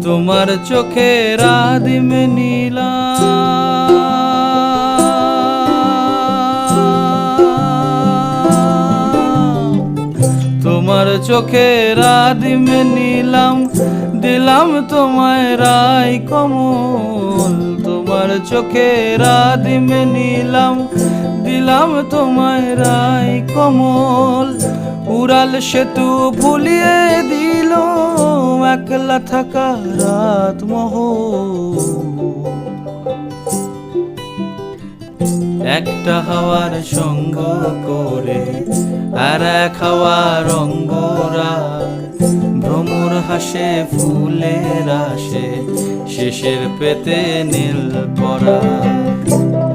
তোমার চোখের আদিম নীলাম, তোমার চোখের আদিম নীলাম, দিলাম তোমায় রাই কমল। তোমার চোখের আদিম নীলাম, দিলাম তোমায় রাই কমল। উড়াল সেতু ভুলিয়ে দিল একলা থাকা রাত মহল। একটা হাওয়ার সঙ্গ করে আর এক হাওয়ার অঙ্গরাগ, ভ্রমর হাসে ফুলের আসে শেষের পেতে নীল পরাগ।